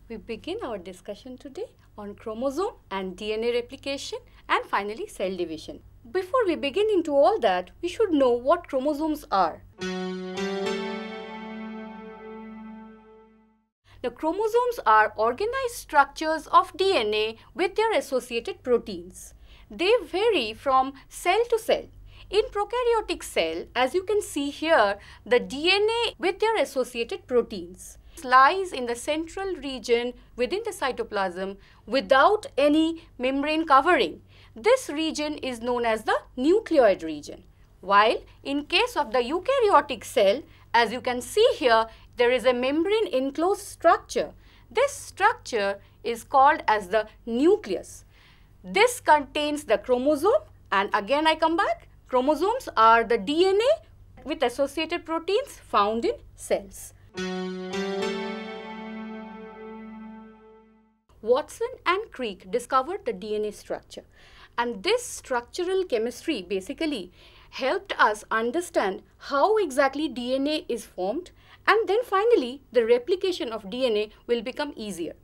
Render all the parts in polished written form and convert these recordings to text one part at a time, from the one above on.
We begin our discussion today on chromosome and DNA replication and finally cell division. Before we begin into all that, we should know what chromosomes are. The chromosomes are organized structures of DNA with their associated proteins. They vary from cell to cell. In prokaryotic cell, as you can see here, the DNA with their associated proteins lies in the central region within the cytoplasm without any membrane covering. This region is known as the nucleoid region. While in case of the eukaryotic cell, as you can see here, there is a membrane enclosed structure. This structure is called as the nucleus. This contains the chromosome, and again I come back, chromosomes are the DNA with associated proteins found in cells. Watson and Crick discovered the DNA structure, and this structural chemistry basically helped us understand how exactly DNA is formed, and then finally the replication of DNA will become easier.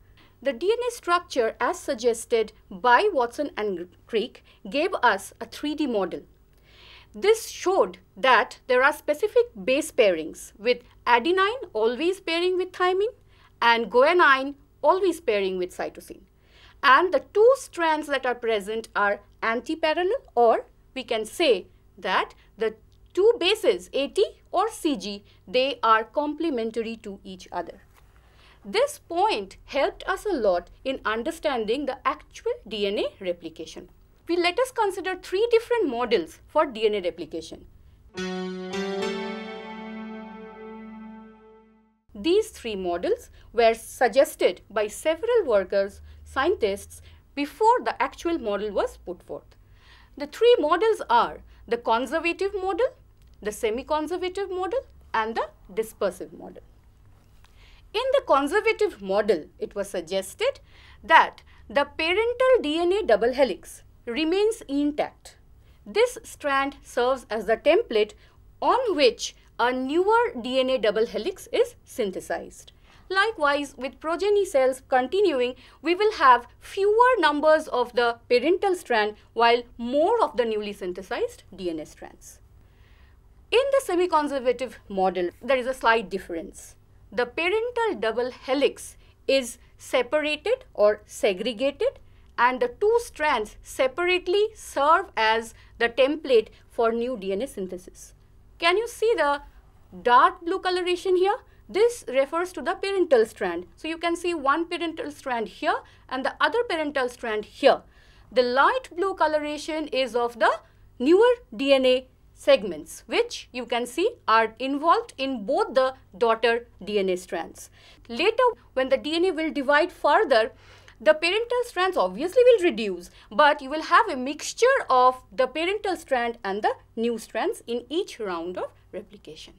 The DNA structure as suggested by Watson and Crick gave us a 3D model. This showed that there are specific base pairings with adenine always pairing with thymine and guanine always pairing with cytosine. And the two strands that are present are anti-parallel, or we can say that the two bases AT or CG, they are complementary to each other. This point helped us a lot in understanding the actual DNA replication. Let us consider three different models for DNA replication. These three models were suggested by several workers, scientists, before the actual model was put forth. The three models are the conservative model, the semi-conservative model, and the dispersive model. In the conservative model, it was suggested that the parental DNA double helix remains intact. This strand serves as the template on which a newer DNA double helix is synthesized. Likewise, with progeny cells continuing, we will have fewer numbers of the parental strand while more of the newly synthesized DNA strands. In the semi-conservative model, there is a slight difference. The parental double helix is separated or segregated, and the two strands separately serve as the template for new DNA synthesis. Can you see the dark blue coloration here? This refers to the parental strand. So you can see one parental strand here and the other parental strand here. The light blue coloration is of the newer DNA segments, which you can see are involved in both the daughter DNA strands. Later, when the DNA will divide further, the parental strands obviously will reduce, but you will have a mixture of the parental strand and the new strands in each round of replication.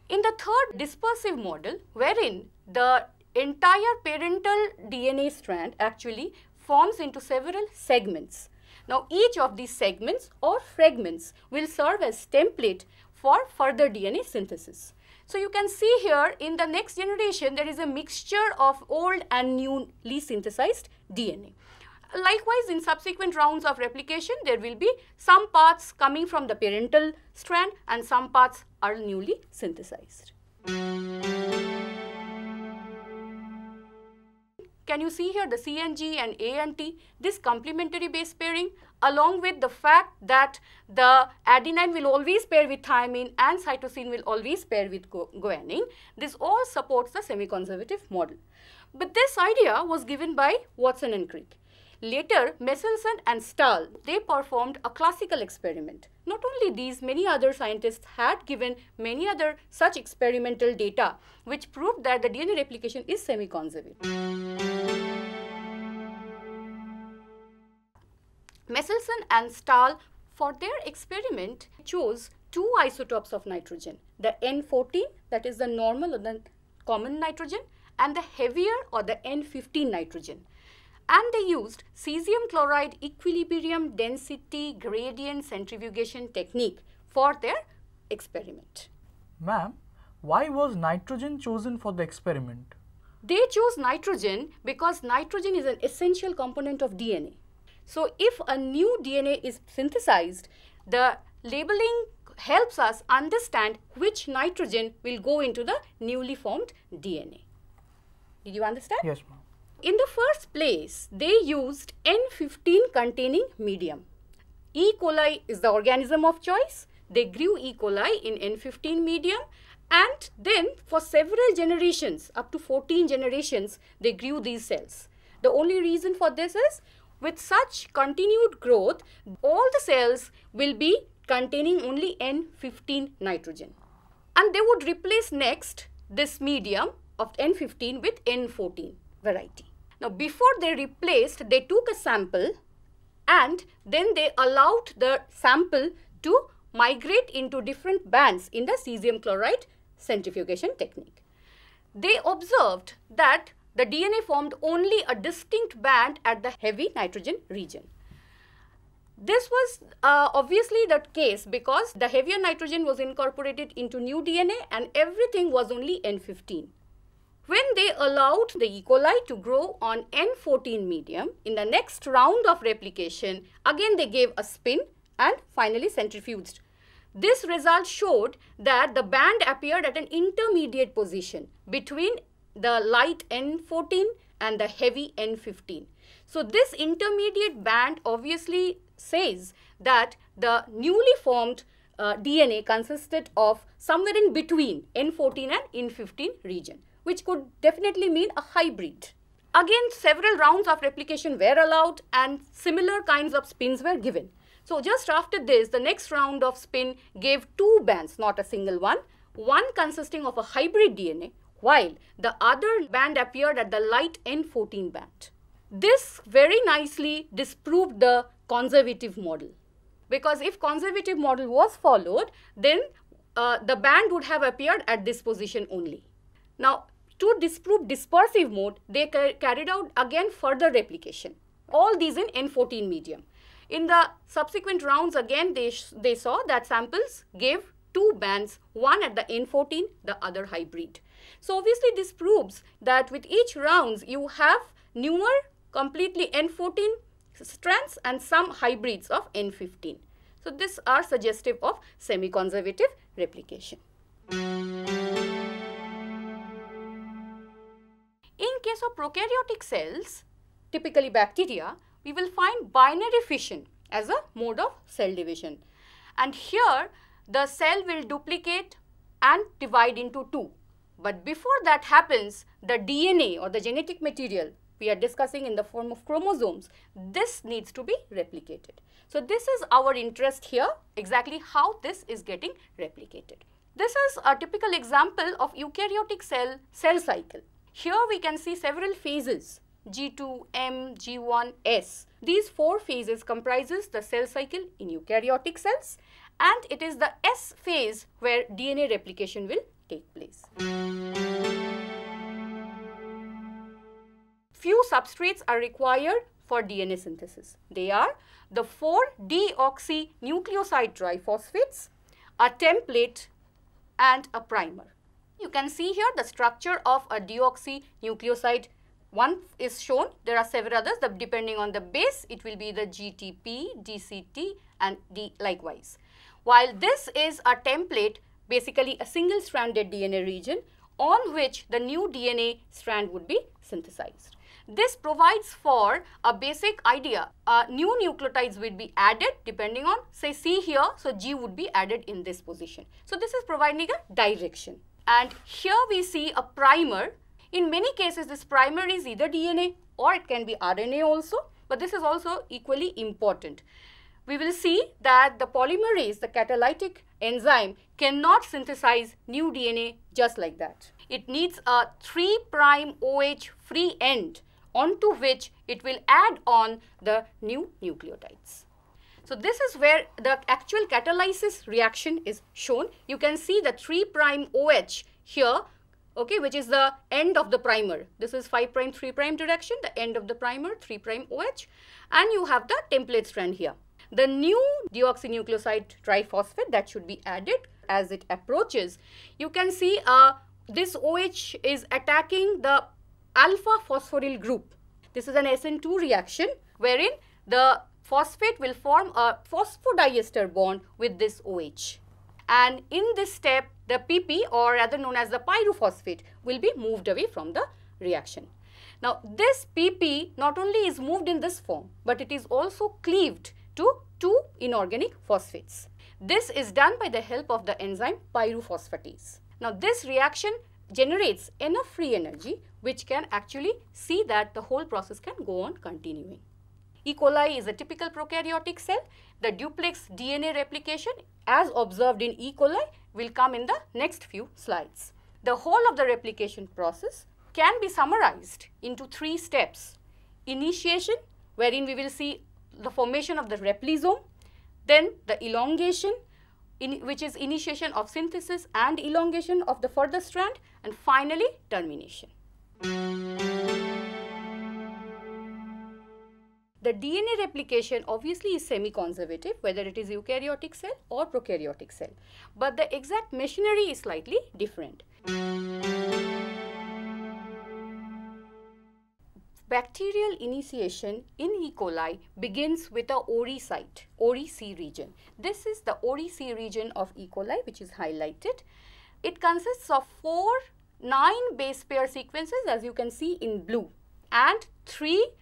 In the third dispersive model, wherein the entire parental DNA strand actually forms into several segments. Now, each of these segments or fragments will serve as template for further DNA synthesis. So you can see here in the next generation, there is a mixture of old and newly synthesized DNA. Likewise, in subsequent rounds of replication, there will be some parts coming from the parental strand and some parts are newly synthesized. Can you see here the C and G and A and T, this complementary base pairing, along with the fact that the adenine will always pair with thymine and cytosine will always pair with guanine. This all supports the semi-conservative model. But this idea was given by Watson and Crick. Later, Meselson and Stahl, they performed a classical experiment. Not only these, many other scientists had given many other such experimental data which proved that the DNA replication is semi-conservative. Meselson and Stahl, for their experiment, chose two isotopes of nitrogen, the N14, that is the normal or the common nitrogen, and the heavier or the N15 nitrogen. And they used cesium chloride equilibrium density gradient centrifugation technique for their experiment. Ma'am, why was nitrogen chosen for the experiment? They chose nitrogen because nitrogen is an essential component of DNA. So if a new DNA is synthesized, the labeling helps us understand which nitrogen will go into the newly formed DNA. Did you understand? Yes, ma'am. In the first place, they used N15 containing medium. E. coli is the organism of choice. They grew E. coli in N15 medium, and then for several generations, up to 14 generations, they grew these cells. The only reason for this is, with such continued growth, all the cells will be containing only N15 nitrogen. And they would replace next this medium of N15 with N14 variety. Now, before they replaced, they took a sample and then they allowed the sample to migrate into different bands in the cesium chloride centrifugation technique. They observed that the DNA formed only a distinct band at the heavy nitrogen region. This was obviously the case because the heavier nitrogen was incorporated into new DNA and everything was only N15. When they allowed the E. coli to grow on N14 medium, in the next round of replication, again they gave a spin and finally centrifuged. This result showed that the band appeared at an intermediate position between the light N14 and the heavy N15. So this intermediate band obviously says that the newly formed DNA consisted of somewhere in between N14 and N15 region, which could definitely mean a hybrid. Again, several rounds of replication were allowed and similar kinds of spins were given. So just after this, the next round of spin gave two bands, not a single one consisting of a hybrid DNA, while the other band appeared at the light N14 band. This very nicely disproved the conservative model, because if conservative model was followed, then the band would have appeared at this position only. Now, to disprove dispersive mode, they carried out again further replication, all these in N14 medium. In the subsequent rounds again, they saw that samples gave two bands, one at the N14, the other hybrid. So obviously this proves that with each rounds you have newer completely N14 strands and some hybrids of N15. So these are suggestive of semi-conservative replication. In case of prokaryotic cells, typically bacteria, we will find binary fission as a mode of cell division. And here the cell will duplicate and divide into two. But before that happens, the DNA or the genetic material we are discussing in the form of chromosomes, this needs to be replicated. So this is our interest here, exactly how this is getting replicated. This is a typical example of eukaryotic cell cycle. Here we can see several phases, G2, M, G1, S. These four phases comprises the cell cycle in eukaryotic cells, and it is the S phase where DNA replication will take place. Few substrates are required for DNA synthesis. They are the 4-deoxynucleoside triphosphates, a template, and a primer. You can see here the structure of a deoxynucleoside. One is shown. There are several others. Depending on the base, it will be the GTP, DCT, and D likewise. While this is a template, basically a single-stranded DNA region on which the new DNA strand would be synthesized. This provides for a basic idea. New nucleotides will be added depending on, say, C here, so G would be added in this position. So this is providing a direction. And here we see a primer. In many cases, this primer is either DNA or it can be RNA also, but this is also equally important. We will see that the polymerase, the catalytic enzyme, cannot synthesize new DNA just like that. It needs a 3' OH free end onto which it will add on the new nucleotides. So this is where the actual catalysis reaction is shown. You can see the 3' OH here, okay, which is the end of the primer. This is 5', 3' direction, the end of the primer, 3' OH, and you have the template strand here. The new deoxynucleoside triphosphate that should be added as it approaches, you can see this OH is attacking the alpha phosphoryl group. This is an SN2 reaction wherein the phosphate will form a phosphodiester bond with this OH. And in this step, the PP, or rather known as the pyrophosphate, will be moved away from the reaction. Now, this PP not only is moved in this form, but it is also cleaved to two inorganic phosphates. This is done by the help of the enzyme pyrophosphatase. Now, this reaction generates enough free energy which can actually see that the whole process can go on continuing. E. coli is a typical prokaryotic cell. The duplex DNA replication as observed in E. coli will come in the next few slides. The whole of the replication process can be summarized into 3 steps. Initiation, wherein we will see the formation of the replisome, then the elongation, which is initiation of synthesis and elongation of the further strand, and finally termination. The DNA replication obviously is semi-conservative, whether it is eukaryotic cell or prokaryotic cell, but the exact machinery is slightly different. Bacterial initiation in E. coli begins with a ORI site, ORI-C region. This is the ORI-C region of E. coli, which is highlighted. It consists of 4 9 base pair sequences, as you can see in blue, and 3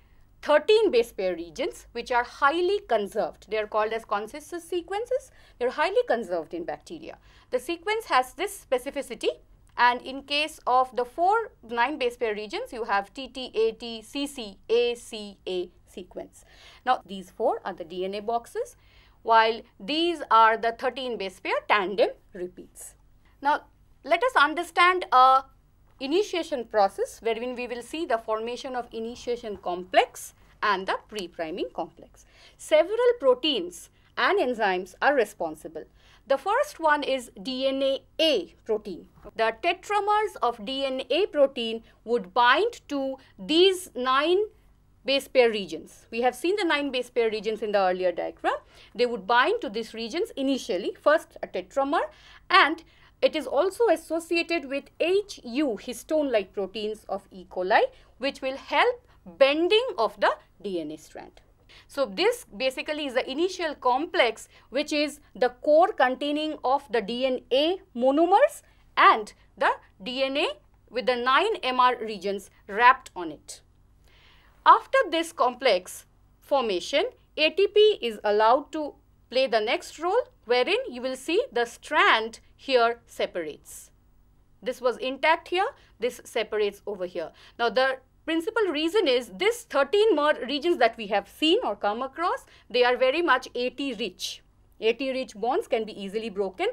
13 base pair regions which are highly conserved. They are called as consensus sequences. They are highly conserved in bacteria. The sequence has this specificity, and in case of the 4 9 base pair regions, you have TT-AT, CC, ACA sequence. Now, these 4 are the DNA boxes, while these are the 13 base pair tandem repeats. Now, let us understand a initiation process wherein we will see the formation of initiation complex and the pre-priming complex. Several proteins and enzymes are responsible. The first one is DNA A protein. The tetramers of DNA protein would bind to these 9 base pair regions. We have seen the 9 base pair regions in the earlier diagram. They would bind to these regions initially, first a tetramer, and it is also associated with HU histone-like proteins of E. coli, which will help bending of the DNA strand. So, this basically is the initial complex, which is the core containing of the DNA monomers and the DNA with the 9 MR regions wrapped on it. After this complex formation, ATP is allowed to play the next role, wherein you will see the strand here separates. This was intact here, this separates over here. Now, the principal reason is this 13 mer regions that we have seen or come across, they are very much AT rich. AT rich bonds can be easily broken,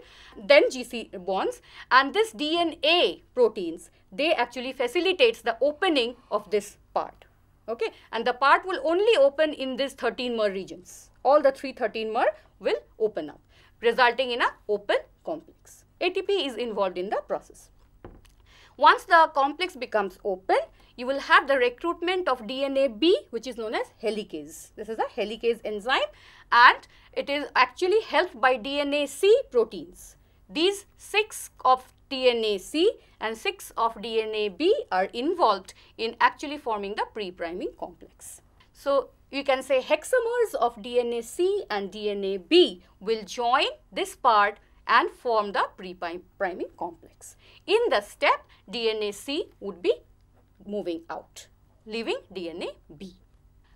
then GC bonds, and this DNA proteins, they actually facilitates the opening of this part. Okay, and the part will only open in this 13 mer regions. All the 13 mer will open up, resulting in an open complex. ATP is involved in the process. Once the complex becomes open, you will have the recruitment of DNA B, which is known as helicase. This is a helicase enzyme, and it is actually helped by DNA C proteins. These 6 of DNA C and 6 of DNA B are involved in actually forming the pre-priming complex. So, you can say hexamers of DNA C and DNA B will join this part and form the pre-priming complex. In the step, DNA C would be moving out, leaving DNA B.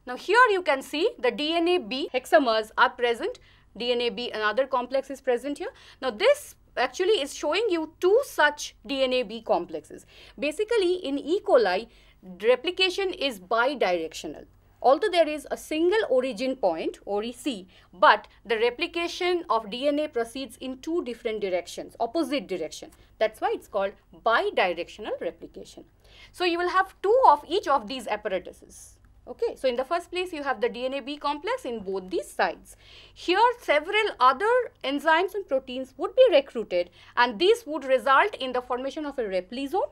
Now, here you can see the DNA B hexamers are present. DNA B, another complex is present here. Now, this actually is showing you 2 such DNA B complexes. Basically, in E. coli, replication is bidirectional. Although there is a single origin point, ORI-C, but the replication of DNA proceeds in 2 different directions, opposite direction. That's why it's called bidirectional replication. So, you will have 2 of each of these apparatuses. Okay. So, in the first place, you have the DNA B complex in both these sides. Here, several other enzymes and proteins would be recruited, and these would result in the formation of a replisome.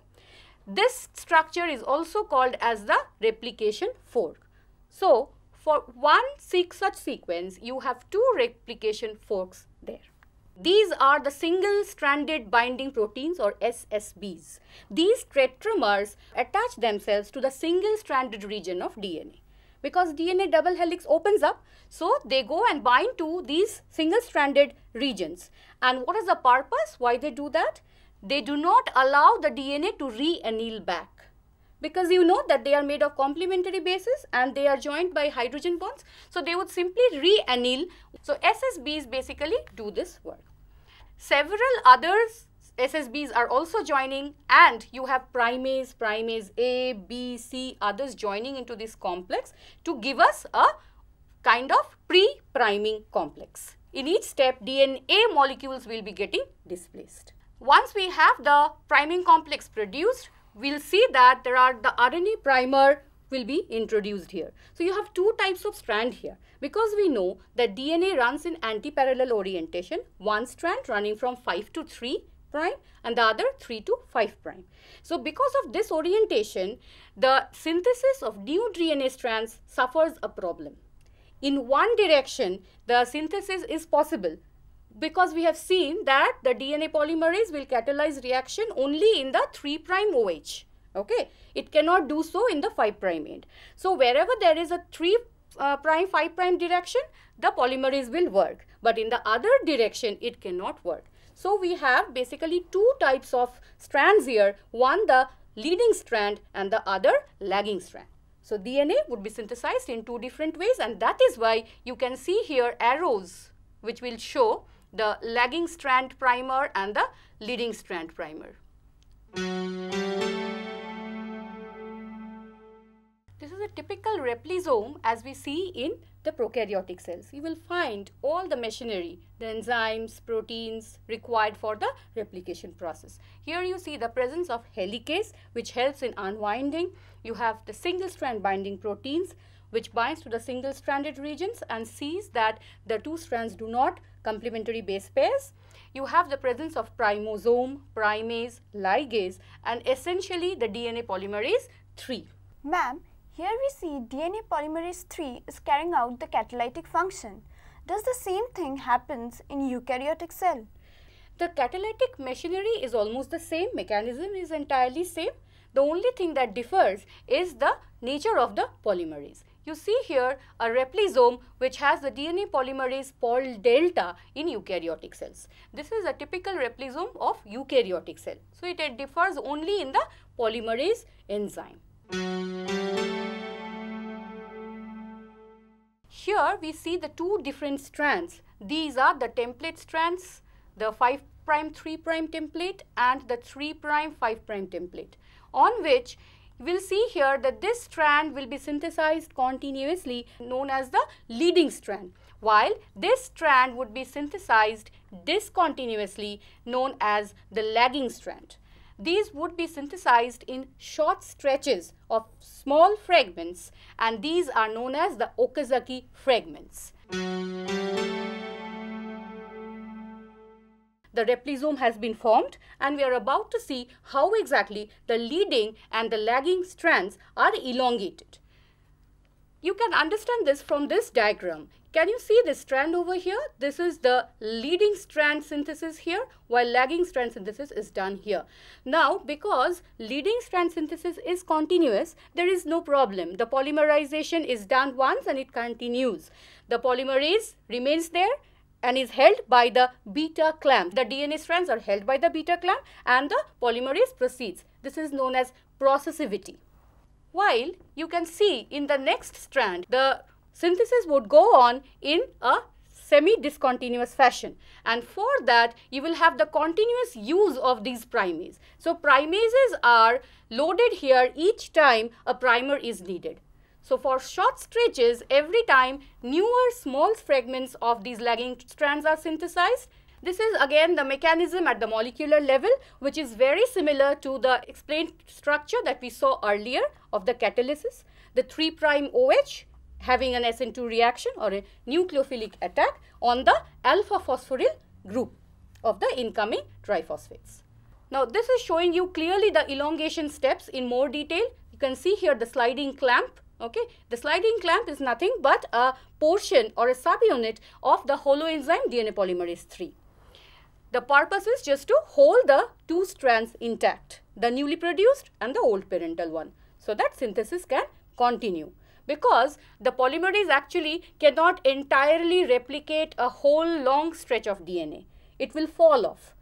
This structure is also called as the replication fork. So, for one such sequence, you have 2 replication forks there. These are the single-stranded binding proteins or SSBs. These tetramers attach themselves to the single-stranded region of DNA. Because DNA double helix opens up, so they go and bind to these single-stranded regions. And what is the purpose? Why they do that? They do not allow the DNA to re-anneal back. Because you know that they are made of complementary bases and they are joined by hydrogen bonds. So they would simply re-anneal. So SSBs basically do this work. Several others SSBs are also joining, and you have primase A, B, C, others joining into this complex to give us a kind of pre-priming complex. In each step, DNA molecules will be getting displaced. Once we have the priming complex produced, we'll see that there are the RNA primer will be introduced here. So you have two types of strand here. Because we know that DNA runs in anti-parallel orientation, one strand running from 5 to 3 prime and the other 3 to 5 prime. So because of this orientation, the synthesis of new DNA strands suffers a problem. In one direction, the synthesis is possible because we have seen that the DNA polymerase will catalyze reaction only in the 3 prime OH. Okay, it cannot do so in the 5 prime end. So wherever there is a 3 prime 5 prime direction, the polymerase will work, but in the other direction it cannot work. So we have basically two types of strands here, one the leading strand and the other lagging strand. So DNA would be synthesized in two different ways, and that is why you can see here arrows which will show the lagging strand primer and the leading strand primer. This is a typical replisome as we see in the prokaryotic cells. You will find all the machinery, the enzymes, proteins required for the replication process. Here you see the presence of helicase which helps in unwinding. You have the single strand binding proteins which binds to the single stranded regions and sees that the two strands do not complementary base pairs. You have the presence of primosome, primase, ligase, and essentially the DNA polymerase 3. Ma'am, here we see DNA polymerase 3 is carrying out the catalytic function. Does the same thing happens in eukaryotic cell? The catalytic machinery is almost the same, mechanism is entirely same. The only thing that differs is the nature of the polymerase. You see here a replisome which has the DNA polymerase Pol delta in eukaryotic cells. This is a typical replisome of eukaryotic cell. So it differs only in the polymerase enzyme. Here we see the two different strands. These are the template strands, the 5' 3' template and the 3' 5' template, on which you will see here that this strand will be synthesized continuously, known as the leading strand, while this strand would be synthesized discontinuously, known as the lagging strand. These would be synthesized in short stretches of small fragments, and these are known as the Okazaki fragments. The replisome has been formed, and we are about to see how exactly the leading and the lagging strands are elongated. You can understand this from this diagram. Can you see this strand over here? This is the leading strand synthesis here, while lagging strand synthesis is done here. Now, because leading strand synthesis is continuous, there is no problem. The polymerization is done once and it continues. The polymerase remains there and is held by the beta clamp. The DNA strands are held by the beta clamp and the polymerase proceeds. This is known as processivity. While you can see in the next strand, the synthesis would go on in a semi-discontinuous fashion, and for that you will have the continuous use of these primases. So primases are loaded here each time a primer is needed. So for short stretches, every time newer small fragments of these lagging strands are synthesized. This is again the mechanism at the molecular level, which is very similar to the explained structure that we saw earlier of the catalysis. The 3' OH having an SN2 reaction or a nucleophilic attack on the alpha phosphoryl group of the incoming triphosphates. Now this is showing you clearly the elongation steps in more detail. You can see here the sliding clamp. Okay, the sliding clamp is nothing but a portion or a subunit of the holoenzyme DNA polymerase 3. The purpose is just to hold the two strands intact, the newly produced and the old parental one, so that synthesis can continue. Because the polymerase actually cannot entirely replicate a whole long stretch of DNA. It will fall off.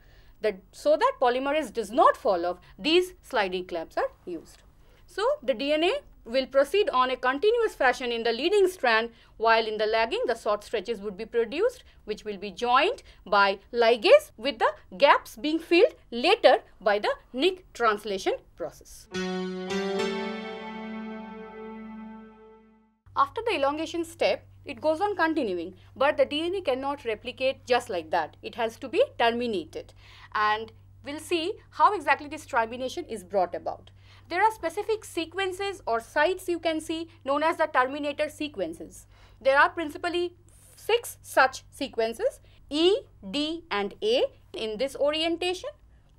So that polymerase does not fall off, these sliding clamps are used. So the DNA will proceed on a continuous fashion in the leading strand, while in the lagging the short stretches would be produced, which will be joined by ligase, with the gaps being filled later by the nick translation process. After the elongation step, it goes on continuing, but the DNA cannot replicate just like that. It has to be terminated, and we'll see how exactly this termination is brought about. There are specific sequences or sites you can see known as the terminator sequences. There are principally 6 such sequences: E, D and A in this orientation,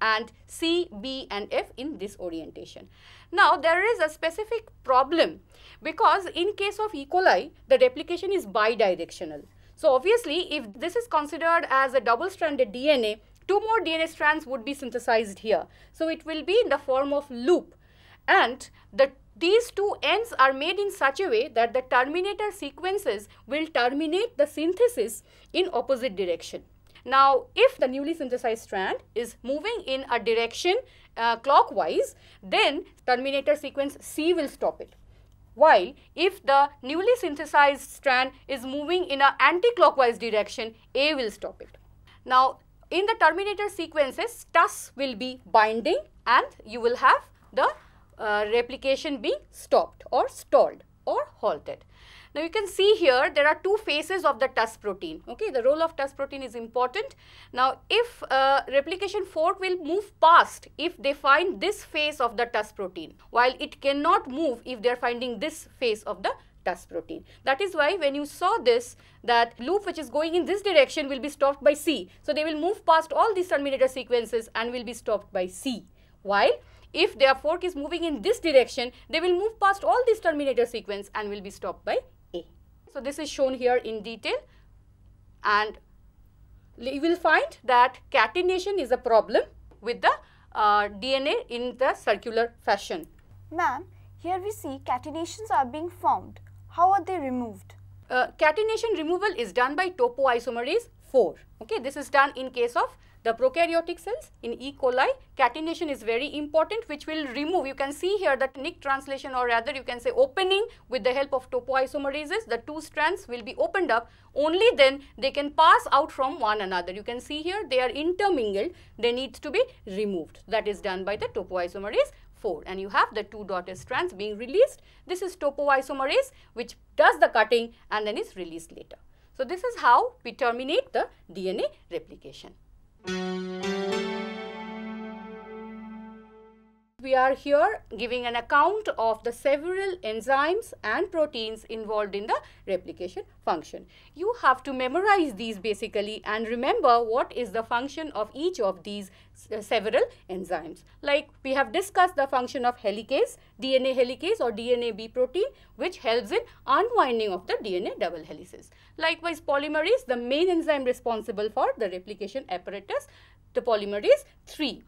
and C, B and F in this orientation. Now there is a specific problem, because in case of E. coli, the replication is bidirectional. So obviously, if this is considered as a double-stranded DNA, 2 more DNA strands would be synthesized here. So it will be in the form of loop, and these 2 ends are made in such a way that the terminator sequences will terminate the synthesis in opposite direction. Now, if the newly synthesized strand is moving in a direction clockwise, then terminator sequence C will stop it. While if the newly synthesized strand is moving in an anti-clockwise direction, A will stop it. Now, in the terminator sequences, TUS will be binding, and you will have the replication being stopped or stalled or halted. Now you can see here there are 2 phases of the TUS protein. Okay, the role of TUS protein is important. Now if replication fork will move past if they find this phase of the TUS protein, while it cannot move if they are finding this phase of the TUS protein. That is why when you saw this, that loop which is going in this direction will be stopped by C. So they will move past all these terminator sequences and will be stopped by C. While if their fork is moving in this direction, they will move past all these terminator sequence and will be stopped by A. So this is shown here in detail, and you will find that catenation is a problem with the DNA in the circular fashion. Ma'am, here we see catenations are being formed. How are they removed? Catenation removal is done by topoisomerase 4. Okay, this is done in case of the prokaryotic cells. In E. coli, catenation is very important, which will remove, you can see here that nick translation, or rather you can say opening with the help of topoisomerases. The 2 strands will be opened up, only then they can pass out from one another. You can see here they are intermingled, they need to be removed. That is done by the topoisomerase 4, and you have the 2 dotted strands being released. This is topoisomerase which does the cutting and then is released later. So this is how we terminate the DNA replication. We are here giving an account of the several enzymes and proteins involved in the replication function. You have to memorize these basically and remember what is the function of each of these several enzymes. Like we have discussed the function of helicase, DNA helicase or DNA B protein, which helps in unwinding of the DNA double helices. Likewise, polymerase, the main enzyme responsible for the replication apparatus, the polymerase 3.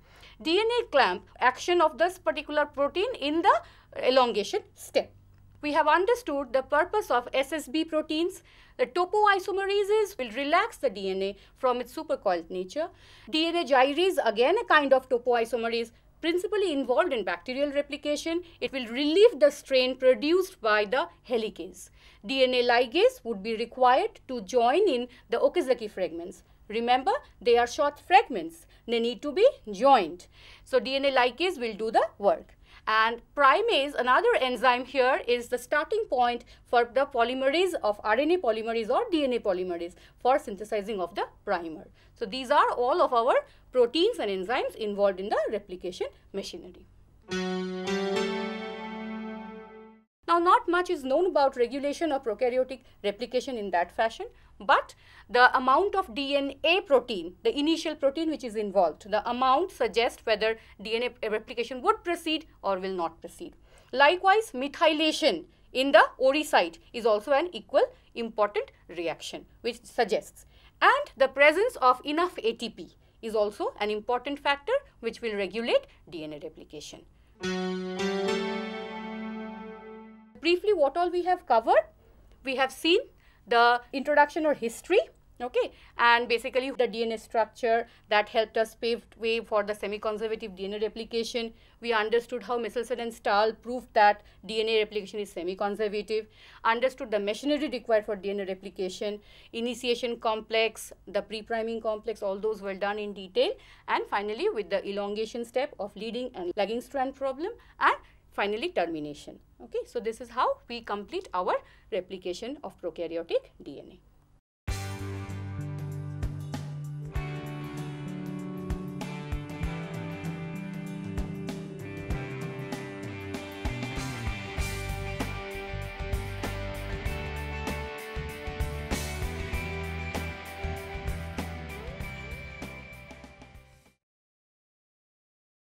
DNA clamp, action of this particular protein in the elongation step. We have understood the purpose of SSB proteins. The topoisomerases will relax the DNA from its supercoiled nature. DNA gyrase, again a kind of topoisomerase, principally involved in bacterial replication. It will relieve the strain produced by the helicase. DNA ligase would be required to join in the Okazaki fragments. Remember, they are short fragments. They need to be joined. So DNA ligase will do the work. And primase, another enzyme here, is the starting point for the polymerase of RNA polymerase or DNA polymerase for synthesizing of the primer. So these are all of our proteins and enzymes involved in the replication machinery. Now, not much is known about regulation of prokaryotic replication in that fashion, but the amount of DNA protein, the initial protein which is involved, the amount suggests whether DNA replication would proceed or will not proceed. Likewise, methylation in the ORI site is also an equal important reaction which suggests. And the presence of enough ATP is also an important factor which will regulate DNA replication. Briefly, what all we have covered? We have seen the introduction or history, okay, and basically the DNA structure that helped us pave way for the semi-conservative DNA replication. We understood how Meselson and Stahl proved that DNA replication is semi-conservative, understood the machinery required for DNA replication, initiation complex, the pre-priming complex, all those were done in detail, and finally with the elongation step of leading and lagging strand problem, and finally termination. Okay, so this is how we complete our replication of prokaryotic DNA.